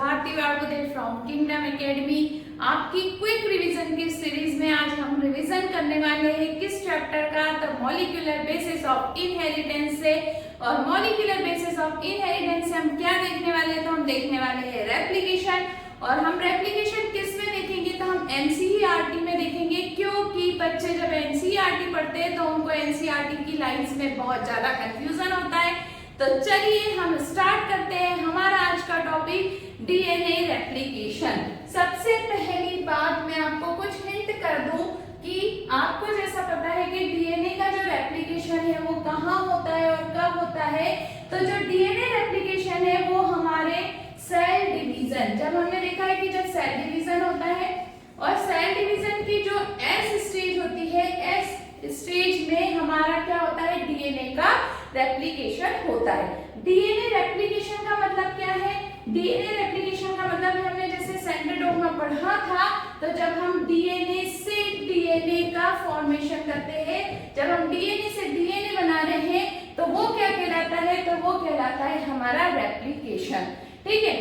Bharti Wadgude from Kingdom Academy. आपकी quick revision की series में आज हम रिवीजन करने वाले हैं किस चैप्टर का, तो मॉलिक्यूलर बेसिस ऑफ इनहेरिटेंस से। और मॉलिक्यूलर बेसिस ऑफ इनहेरिटेंस से हम क्या देखने वाले हैं, तो हम देखने वाले हैं रेप्लिकेशन। और हम रेप्लिकेशन किस में देखेंगे, तो हम एनसीईआरटी में देखेंगे, क्योंकि बच्चे जब एनसीईआरटी पढ़ते हैं तो उनको एनसीईआरटी की लाइंस में बहुत ज्यादा कंफ्यूजन होता है। तो चलिए हम स्टार्ट करते हैं। हमारा आज का टॉपिक डीएनए रेप्लिकेशन। सबसे पहली बात मैं आपको कुछ हिंट कर दूं कि आपको जैसा पता है कि डीएनए का जो रेप्लिकेशन है वो कहाँ होता है और कब होता है। तो जो डीएनए रेप्लिकेशन है वो हमारे सेल डिवीजन, जब हमने देखा है कि जब सेल डिवीजन होता है और सेल डिवीजन की जो एस स्टेज होती है, एस स्टेज में हमारा क्या होता है, डीएनए का रेप्लिकेशन होता है। डीएनए रेप्लिकेशन का मतलब क्या है, डीएनए रेप्लिकेशन का मतलब हमने जैसे सेंट्रोडोम में पढ़ा था, तो जब हम डीएनए से डीएनए का फॉर्मेशन करते हैं, जब हम डीएनए से डीएनए बना रहे हैं तो वो क्या कहलाता है, तो वो कहलाता है हमारा रेप्लिकेशन। ठीक है,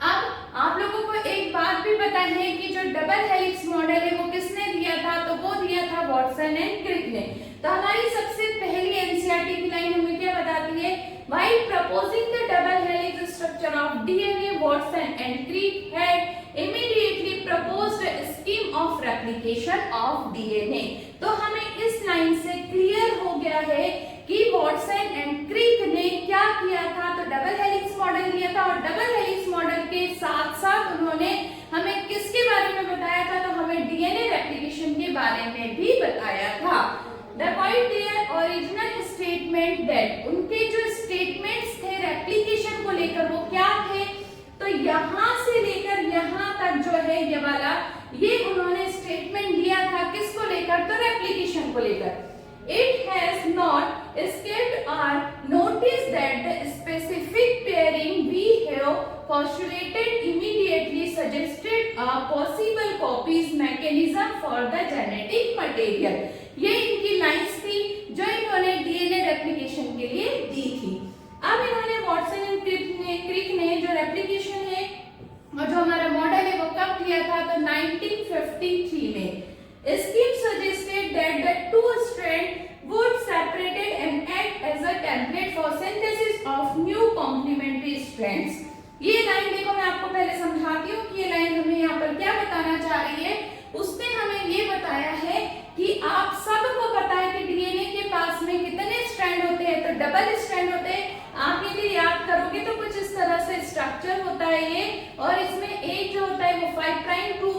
अब आप लोगों को एक बात भी पता है कि जो डबल हेलिक्स मॉडल है वो किसने दिया था, तो वो दिया था वॉटसन एंड क्रिक ने। तो हमारी सबसे पहली एनसीईआरटी की लाइन हमें क्या बताती है, while proposing the double helix structure of DNA, Watson and Crick had immediately proposed a scheme of replication of DNA. तो हमें इस लाइन से क्लियर हो गया है कि वॉटसन एंड क्रिक ने क्या किया था, तो डबल हेलिक्स मॉडल दिया था और डबल हेलिक्स मॉडल के साथ साथ उन्होंने हमें किसके बारे में बताया था, तो हमें डीएनए रेप्लिकेशन के बारे में भी बताया था। Despite their original statement that उनके जो स्टेटमेंट्स थे रेप्लिकेशन को लेकर वो क्या थे, तो यहाँ से लेकर यहाँ तक जो है ये वाला, ये उन्होंने स्टेटमेंट दिया था किसको लेकर, तो रेप्लिकेशन को लेकर। It has not escaped our notice that the specific pairing we have postulated immediately suggested a possible copies mechanism for the genetic material। ये इनकी लाइंस थी जो इन्होंने डीएनए रेप्लिकेशन के लिए दी थी। अब इन्होंने वॉटसन एंड क्रिक ने जो रेप्लिकेशन है और जो हमारा मॉडल है वो कब किया था, तो 1953 में। Scheme suggested that the two strands would separated and act as a template for synthesis of new complementary strands। ये लाइन देखो, मैं आपको पहले समझाती हूँ कि ये लाइन हमें यहाँ पर क्या बताना चाह रही है। उसने हमें ये बताया है कि आप सबको पता है कि डीएनए के पास में कितने स्ट्रैंड होते हैं, तो डबल स्ट्रैंड होते हैं। आप यदि याद करोगे तो कुछ इस तरह से स्ट्रक्चर होता है ये, और इसमें एक जो होता है वो 5 प्राइम टू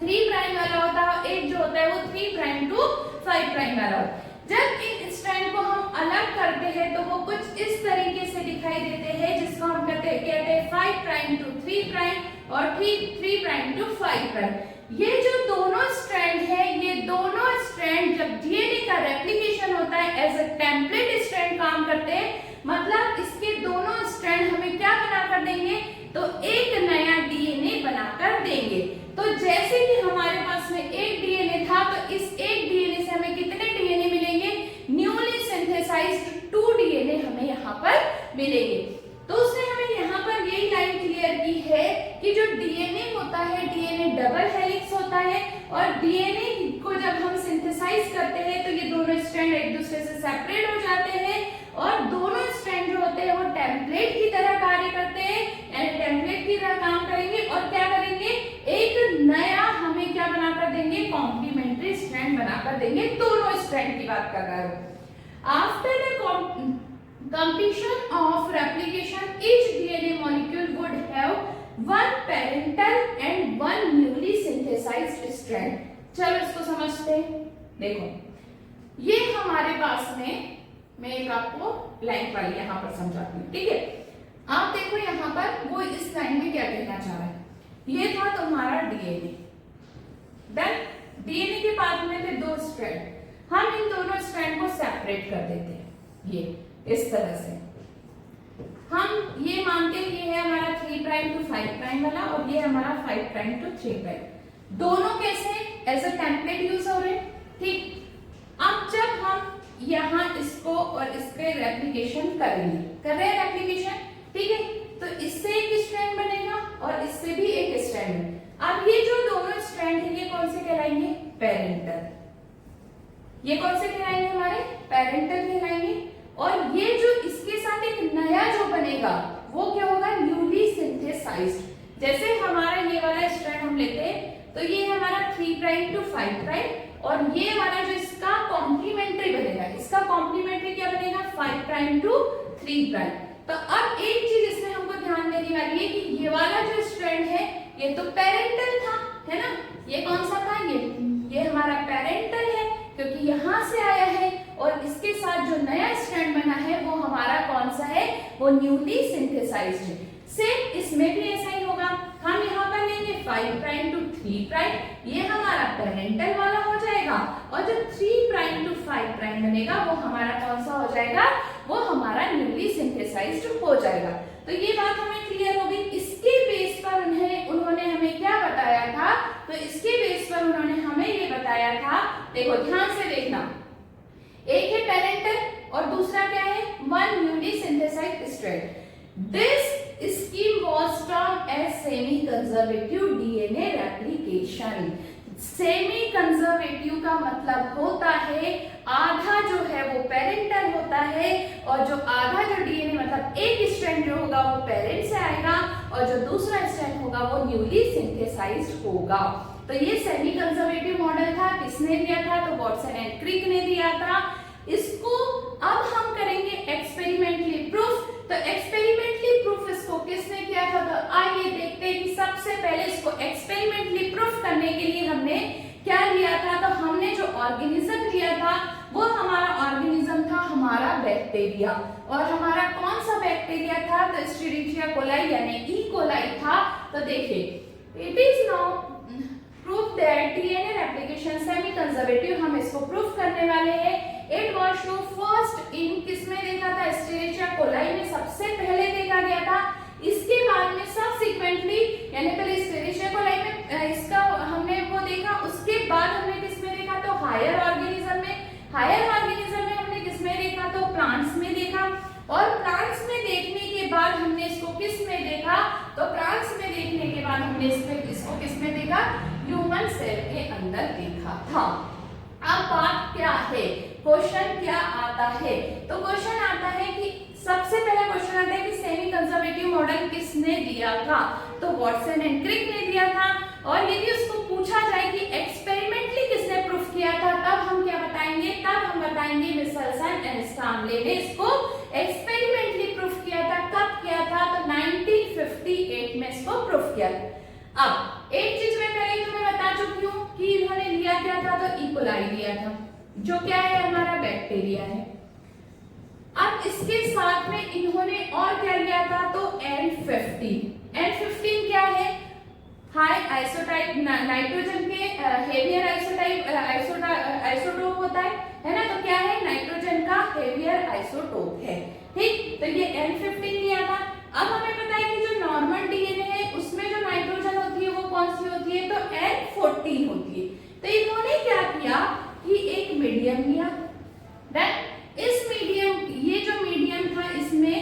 3 प्राइम वाला होता है, एक जो होता है वो 3 प्राइम टू 5 प्राइम वाला होता है। जब इन स्ट्रैंड को हम अलग करते हैं तो वो कुछ इस तरीके से दिखाई देते हैं, जिसको हम कहते हैं 5 प्राइम टू 3 प्राइम और 3 प्राइम टू 5 प्राइम। ये जो दोनों स्ट्रैंड है, ये दोनों स्ट्रैंड जब डीएनए का रेप्लिकेशन होता है एज अ टेम्पलेट स्ट्रैंड काम करते हैं, मतलब इसके दोनों स्ट्रैंड हमें क्या बनाकर देंगे, तो एक नया डीएनए बनाकर देंगे। तो जैसे कि हमारे पास में एक डीएनए था, तो इस एक डीएनए से हमें कितने डीएनए मिलेंगे, न्यूली सिंथेसाइज्ड 2 डीएनए हमें यहाँ पर मिलेंगे। तो उसने हमें यहाँ पर यही लाइन क्लियर की है कि जो डीएनए होता है, डीएनए डबल हेलिक्स होता है, और डीएनए को जब हम सिंथेसाइज करते हैं तो ये दोनों स्ट्रैंड एक दूसरे से सेपरेट हो जाते हैं, और दोनों स्ट्रैंड जो होते हैं वो टेम्पलेट की तरह कार्य करते हैं, यानी टेम्पलेट की तरह काम करेंगे और क्या करेंगे, एक नया हमें क्या बनाकर देंगे, कॉम्प्लीमेंट्री स्ट्रैंड बनाकर देंगे। दोनों स्ट्रैंड की बात कर रहा हूं। After the completion of replication, each DNA molecule would have one parental and one newly synthesized strand। चलो इसको समझते हैं। देखो, ये हमारे पास में, मैं एक आपको लाइन वाली यहाँ पर समझाती हूँ, ठीक है। आप देखो यहाँ पर वो इस लाइन में क्या कहना चाह रहा है, ये था तुम्हारा डीएनए, देन डीएनए के बाद में थे 2 स्ट्रैंड, हम इन दोनों स्ट्रैंड को सेपरेट कर देते हैं, ये इस तरह से। हम ये मानते हैं ये है हमारा 3 प्राइम टू 5 प्राइम वाला, और ये हमारा 5 प्राइम टू 3 प्राइम। दोनों कैसे एज अ टेम्पलेट यूज हो रहे हैं, ठीक। अब जब हम यहाँ इसको और इस पे रेप्लिकेशन करेंगे, कर रहे हैं रेप्लिकेशन, ठीक है, तो इससे एक स्ट्रैंड बनेगा और इससे भी एक स्ट्रैंड है। अब ये जो दोनों स्ट्रैंड है ये कौन से कहलाएंगे? पेरेंटल। ये कौन से कहलाएंगे? हमारे पेरेंटल कहलाएंगे। और ये जो इसके साथ एक नया जो बनेगा वो क्या होगा? Newly synthesised. जैसे हमारा ये वाला स्ट्रैंड हम लेते हैं तो ये हमारा 3 प्राइम टू 5 प्राइम, और ये वाला जो इसका कॉम्प्लीमेंट्री बनेगा, इसका कॉम्प्लीमेंट्री क्या बनेगा? 5 प्राइम टू 3 प्राइम। तो अब एक चीज इसमें हमको ध्यान देने वाली है कि ये वाला जो स्ट्रैंड है ये तो पेरेंटल था, है ना? ये कौन सा था? ये हमारा पेरेंटल है क्योंकि यहाँ से आया है, और इसके साथ जो नया स्ट्रैंड बना है वो हमारा कौन सा है? वो न्यूली सिंथेसाइज्ड है। सेम इसमें भी ऐसा ही होगा। हम यहाँ पर लेंगे 5 प्राइम टू 3 प्राइम, ये हमारा पेरेंटल वाला हो जाएगा, और जो 3 प्राइम टू 5 प्राइम बनेगा वो हमारा कौन सा हो जाएगा? वो हमारा न्यूली सिंथेसाइज्ड हो जाएगा। तो ये बात हमें क्लियर हो गई। इसके बेस पर उन्होंने हमें क्या बताया था? तो इसके बेस पर उन्होंने हमें ये बताया था, देखो ध्यान से देखना, एक है पेरेंटल और दूसरा क्या है? One newly synthesised strand. This scheme was termed as semi conservative DNA replication। Semi conservative का मतलब होता है आधा जो है वो पेरेंटल होता है, और जो आधा जो डीएनए मतलब एक स्ट्रैंड जो होगा वो पेरेंट से आएगा, और जो दूसरा स्ट्रैंड होगा वो न्यूली सिंथेसाइज्ड होगा। तो ये सेमी कंजर्वेटिव मॉडल था। किसने दिया था? तो वॉटसन एंड क्रिक ने दिया था। इसको अब हम करेंगे एक्सपेरिमेंटली प्रूफ। तो एक्सपेरिमेंटली प्रूफ इसको किसने किया था? तो आइए देखते हैं कि सबसे पहले इसको एक्सपेरिमेंटली प्रूफ करने के लिए हमने क्या लिया था। तो हमने जो ऑर्गेनिज्म लिया था वो हमारा ऑर्गेनिज्म था हमारा बैक्टीरिया। और हमारा कौन सा बैक्टीरिया था? तो एस्चेरिचिया कोलाई यानी ई कोलाई था। तो देखिए, it is now proof that DNA replication semi conservative. हम इसको प्रूफ करने वाले हैं। It was show first in किसमें देखा था? एस्चेरिचिया कोलाई में सबसे पहले देखा गया था। इसके बाद में सबसीक्वेंटली यानी पहले एस्चेरिचिया कोलाई में इसका हमने वो देखा, उसके बाद हमने किसमें देखा? तो हायर ऑर्गेनिज्म में। हायर ऑर्गेनिज्म में हमने किसमें देखा? तो प्लांट्स में देखा। और प्लांट्स में देखने के बाद हमने इसको किसमें देखा? तो प्लांट्स में देखने के बाद हमने इसको किसमें देखा? ह्यूमन सेल के अंदर देखा था। अब बात क्या है? क्वेश्चन क्या आता है? तो क्वेश्चन आता है कि सबसे पहला क्वेश्चन आता है कि सेमी कंजर्वेटिव मॉडल किसने दिया था? तो वॉटसन एंड क्रिक ने दिया था। और यदि उसको पूछा जाए कि एक्सपेरिमेंटली किसने प्रूफ किया था, तब हम क्या बताएंगे? तब हम बताएंगे मिचेल्सन एंड स्टानले ने इसको एक्सपेरिमेंटली प्रूफ किया था। कब किया था? तो 1958 में इसको प्रूफ किया था। अब एक चीज मैं पहले तुम्हें बता चुकी हूँ कि इन्होंने लिया क्या था? तो ई कोलाई लिया था, जो क्या है? हमारा बैक्टीरिया है। अब इसके साथ में इन्होंने और क्या लिया था? तो N15। N15 क्या है? हाई आइसोटाइप नाइट्रोजन के हेवियर आइसोटोप होता है ना? तो क्या है? नाइट्रोजन का हेवियर आइसोटोप है। ठीक, तो ये N15 लिया था। अब हमें पता है कि जो नॉर्मल डीएनए है उसमें जो नाइट्रोजन होती है वो कौन सी होती है? तो N14 होती है। तो इन्होंने क्या किया कि एक मीडियम लिया। इस मीडियम, ये जो मीडियम था इसमें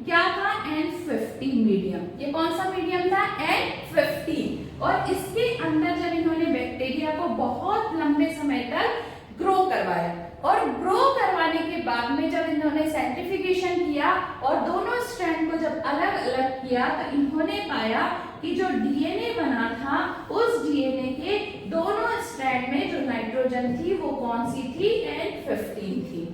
क्या था? N15 medium. ये कौन सा मीडियम था? N15। और इसके अंदर जब इन्होंने बैक्टीरिया को बहुत लंबे समय तक ग्रो करवाया, और ग्रो करवाने के बाद में जब इन्होंने साइंटिफिकेशन किया और दोनों स्ट्रैंड को जब अलग अलग किया, तो इन्होंने पाया कि जो डीएनए बना था उस डीएनए के दोनों स्ट्रैंड में जो नाइट्रोजन थी वो कौन सी थी? N15 थी।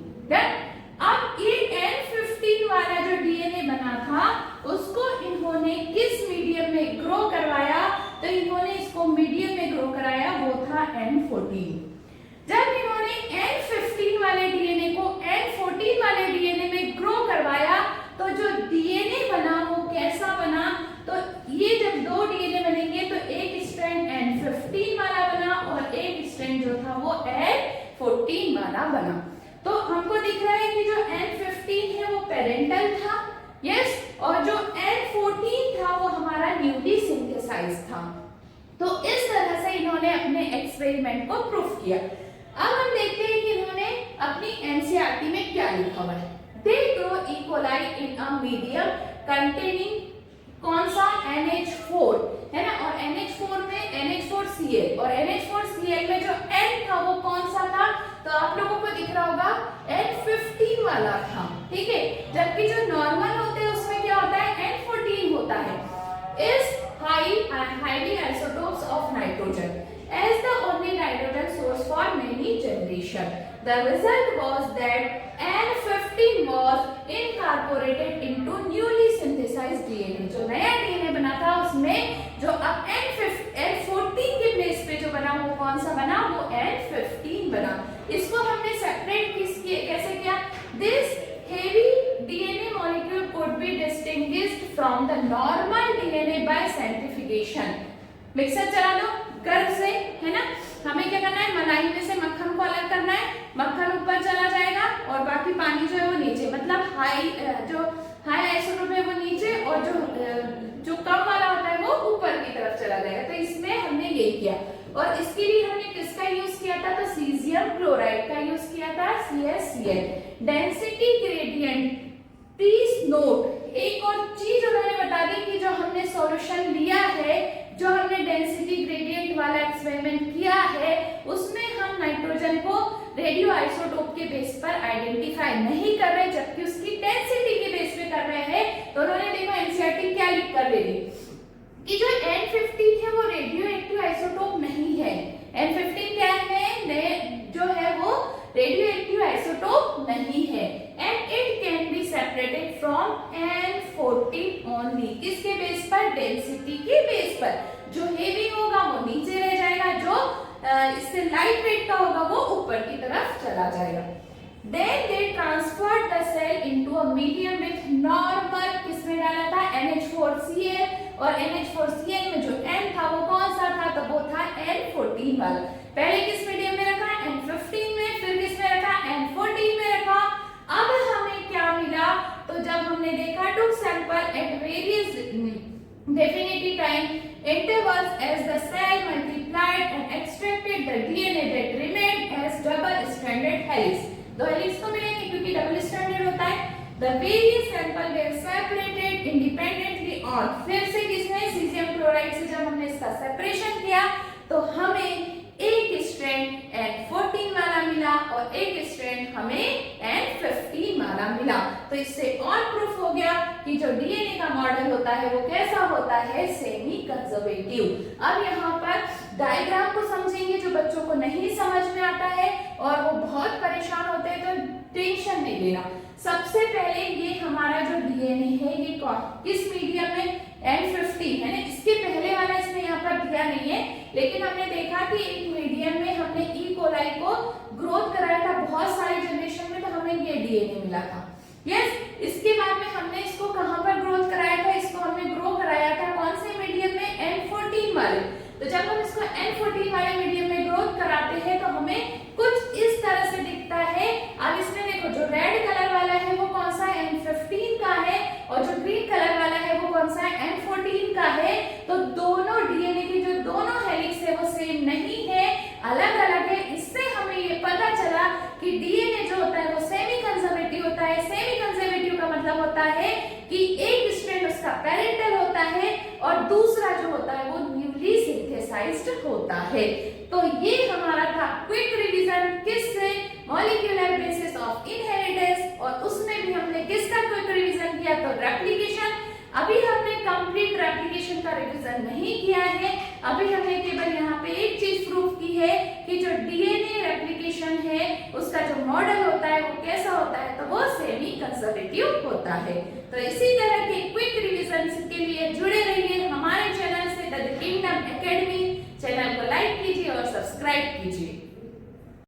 अब ये N15 वाला जो डीएनए बना था उसको इन्होंने किस मीडियम में ग्रो करवाया? तो इन्होंने इसको मीडियम में ग्रो कराया, वो था N14। जब इन्होंने N15 वाले डीएनए को N14 वाले डीएनए में ग्रो करवाया तो जो डीएनए बना वो कैसा बना? तो ये जब दो डीएनए बनेंगे तो एक स्ट्रैंड N15 वाला बना और एक स्ट्रैंड जो था वो N14 वाला बना। तो हमको दिख रहा है कि जो N15 है वो पेरेंटल था, यस, और जो N14 था वो हमारा न्यूली सिंथेसाइज था। तो इस तरह से इन्होंने अपने एक्सपेरिमेंट को प्रूफ किया। अब हम देखते हैं कि इन्होंने अपनी एनसीईआरटी में क्या लिखा हुआ है। They grow E coli in a medium containing कौन सा NH4 है ना, और NH4 में NH4Cl, और NH4Cl में जो N था वो कौन सा था, तो आप लोगों को दिख रहा होगा N15 वाला था, ठीक है। जबकि जो नॉर्मल होते हैं उसमें क्या होता है, N14 होता है। इस highly isotopes of nitrogen as the only nitrogen source for many generation. The result was that N15 was incorporated into newly synthesized DNA. जो नया DNA बना था उसमें जो अब N14 के प्लेस पे जो बना वो कौन सा बना, वो N15 बना। इसको हमने सेपरेट कैसे किया, this heavy DNA molecule could be distinguished from the normal DNA by centrifugation. Mixer चला लो गर्भ से, है ना, हमें क्या करना है, मलाई में से मक्खन को अलग करना है, मक्खन ऊपर चला जाएगा और बाकी पानी जो है वो नीचे, मतलब हाई आइसोटोप है वो नीचे और जो कम वाला होता है वो ऊपर की तरफ चला जाएगा। तो इसमें हमने यही किया, और इसके लिए हमने किसका यूज किया था, तो सीजियम क्लोराइड का यूज किया था, CaCl। Density gradient, please note एक और चीज उन्होंने बता दी कि जो हमने सॉल्यूशन लिया है, जो हमने डेंसिटी ग्रेडियंट वाला एक्सपेरिमेंट किया है, उसमें हम नाइट्रोजन को रेडियो आइसोटोप के बेस पर आइडेंटिफाई नहीं कर रहे, जबकि उसकी डेंसिटी के बेस पे कर रहे हैं। तो उन्होंने देखो एनसीईआरटी क्या लिख कर दे दी कि जो N15 है वो रेडियो एक्टिव आइसोटोप नहीं है। N15 क्या है, जो है वो रेडियो एक्टिव आइसोटोप नहीं है, and it can be separated from N14 only. किसके बेस पर, डेंसिटी के बेस पर। जो हेवी होगा वो नीचे रह जाएगा, जो इससे लाइट वेट का होगा वो ऊपर की तरफ चला जाएगा। Then they transferred the cell into a medium with normal, किसमें डाला था, NH4Cl, और NH4Cl में जो N था वो कौन सा था, तो वो था N14 वाला। पहले किस मीडियम में रखा, N15 में, फिर किस में रखा, N14 में रखा। अब हमें क्या मिला, तो जब हमने देखा took sample at various definite time intervals as the cell multiplied and extracted the DNA that remained as double stranded helix। दो हेलिक्स को मिलेंगे क्योंकि डबल स्ट्रैंडेड होता है। The various sample were separated independently on, फिर से किसने, caesium chloride से जब हमने इसका सेपरेशन किया तो हमें एक स्ट्रैंड N14 वाला मिला और एक स्ट्रैंड हमें N15 वाला मिला। तो इससे और प्रूफ हो गया कि जो डीएनए का मॉडल होता है वो कैसा होता है, सेमी कंजर्वेटिव। अब यहाँ पर डायग्राम को समझेंगे, जो बच्चों को नहीं समझ में आता है और वो बहुत परेशान होते हैं, तो टेंशन नहीं लेना। सबसे पहले ये हमारा जो डीएनए है ये किस मीडियम में, N15 है ना, इसके पहले वाला इसमें यहाँ पर दिया नहीं है, लेकिन हमने देखा कि एक मीडियम में हमने ई कोलाई को ग्रोथ कराया था बहुत सारी जनरेशन में, तो हमें ये डीएनए मिला था। यस, इसके बाद में हमने इसको कहां पर ग्रोथ कराया था, इसको हमने ग्रो कराया था कौन से मीडियम में, N14 वाले। तो जब हम इसको N14 वाले मीडियम में ग्रोथ कराते हैं तो हमें कुछ इस तरह से दिखता है। अब इसमें देखो जो रेड कलर वाला है वो कौन सा, N15 का है, और जो ग्रीन कलर वाला है वो कौन सा, N14 का है। तो दोनों डीएनए के जो दोनों हेलिक्स है वो सेम नहीं है, अलग अलग है। इससे हमें ये पता चला कि डीएनए जो होता है वो सेमी कंजर्वेटिव होता है। सेमी कंजर्वेटिव का मतलब होता है कि एक स्ट्रैंड उसका पैरेंटल होता है और दूसरा जो होता है वो न्यूली सिंथेसाइज्ड होता है। तो ये हमारा था क्विक रिवीजन, किससे, मॉलिक्यूलर बेसिस ऑफ इनहेरिटेंस, और उसमें भी हमने किसका क्विक रिवीजन किया, तो रेप्लिकेशन। अभी हमने कंप्लीट रेप्लिकेशन का रिवीजन नहीं किया है, अभी हमने केवल यहाँ पे एक चीज प्रूफ की है कि जो डीएनए रेप्लिकेशन है उसका जो मॉडल होता है वो कैसा होता है, तो वो सेमी कंजर्वेटिव होता है। तो इसी तरह के क्विक रिवीजन के लिए जुड़े रहिए हमारे चैनल से, द किंगडम एकेडमी। चैनल को लाइक कीजिए और सब्सक्राइब कीजिए।